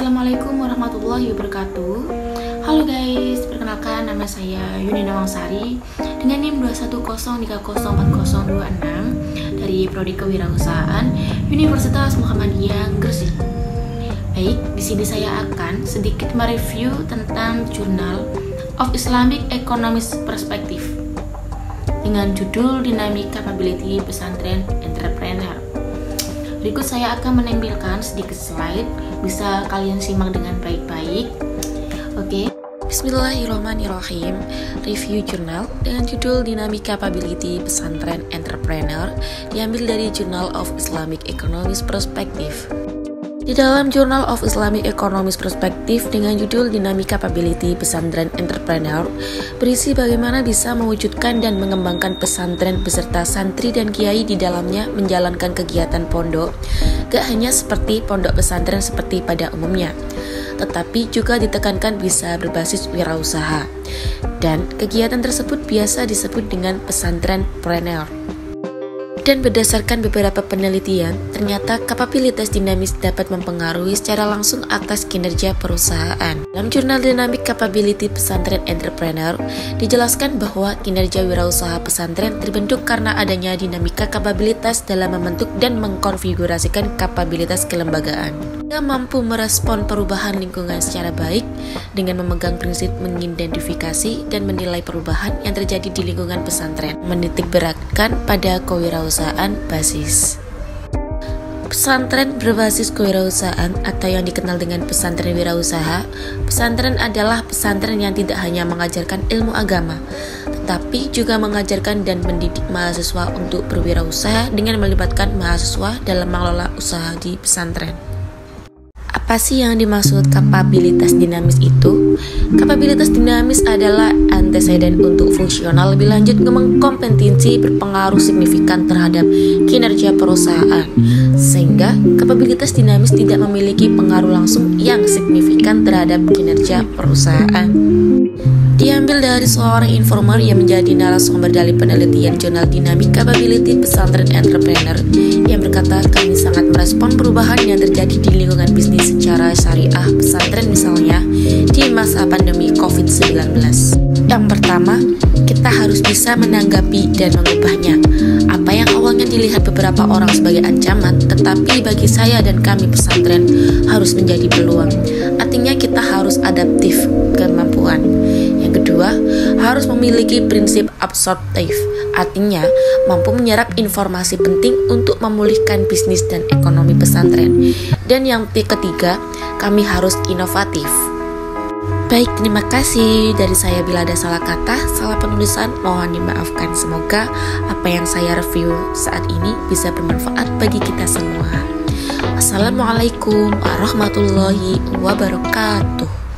Assalamualaikum warahmatullahi wabarakatuh. Halo guys, perkenalkan nama saya Yuni Nawangsari dengan NIM 210304026 dari Prodi Kewirausahaan Universitas Muhammadiyah Gresik. Baik, di sini saya akan sedikit mereview tentang Journal of Islamic Economics Perspective dengan judul Dynamic Capability Pesantren Entrepreneur. Berikut saya akan menampilkan sedikit slide, bisa kalian simak dengan baik-baik. Oke. Bismillahirrahmanirrahim. Review jurnal dengan judul Dynamic Capability Pesantren Entrepreneur diambil dari Journal of Islamic Economics Perspective. Di dalam Journal of Islamic Economics Perspective dengan judul Dynamic Capability Pesantren Entrepreneur berisi bagaimana bisa mewujudkan dan mengembangkan pesantren beserta santri dan kiai di dalamnya menjalankan kegiatan pondok, gak hanya seperti pondok pesantren seperti pada umumnya, tetapi juga ditekankan bisa berbasis wirausaha. Dan kegiatan tersebut biasa disebut dengan pesantrenpreneur. Dan berdasarkan beberapa penelitian, ternyata kapabilitas dinamis dapat mempengaruhi secara langsung atas kinerja perusahaan. Dalam jurnal Dynamic Capability Pesantren Entrepreneur, dijelaskan bahwa kinerja wirausaha pesantren terbentuk karena adanya dinamika kapabilitas dalam membentuk dan mengkonfigurasikan kapabilitas kelembagaan. Yang mampu merespon perubahan lingkungan secara baik dengan memegang prinsip mengidentifikasi dan menilai perubahan yang terjadi di lingkungan pesantren, menitik beratkan pada kewirausahaan basis. Pesantren berbasis kewirausahaan atau yang dikenal dengan pesantren wirausaha. Pesantren adalah pesantren yang tidak hanya mengajarkan ilmu agama, tetapi juga mengajarkan dan mendidik mahasiswa untuk berwirausaha dengan melibatkan mahasiswa dalam mengelola usaha di pesantren. Apa sih yang dimaksud kapabilitas dinamis itu? Kapabilitas dinamis adalah anteseden untuk fungsional lebih lanjut kompetensi berpengaruh signifikan terhadap kinerja perusahaan, sehingga kapabilitas dinamis tidak memiliki pengaruh langsung yang signifikan terhadap kinerja perusahaan. Diambil dari seorang informer yang menjadi narasumber dari penelitian Jurnal Dynamic Capability Pesantren Entrepreneur yang berkata, kami sangat merespon perubahan yang terjadi di lingkungan bisnis secara syariah pesantren misalnya di masa pandemi COVID-19. Yang pertama, kita harus bisa menanggapi dan mengubahnya. Apa yang awalnya dilihat beberapa orang sebagai ancaman, tetapi bagi saya dan kami pesantren harus menjadi peluang. Artinya kita harus adaptif kemampuan. Yang kedua, harus memiliki prinsip absorptif, artinya mampu menyerap informasi penting untuk memulihkan bisnis dan ekonomi pesantren. Dan yang ketiga, kami harus inovatif. Baik, terima kasih dari saya. Bila ada salah kata, salah penulisan, mohon dimaafkan. Semoga apa yang saya review saat ini bisa bermanfaat bagi kita semua. Wassalamualaikum warahmatullahi wabarakatuh.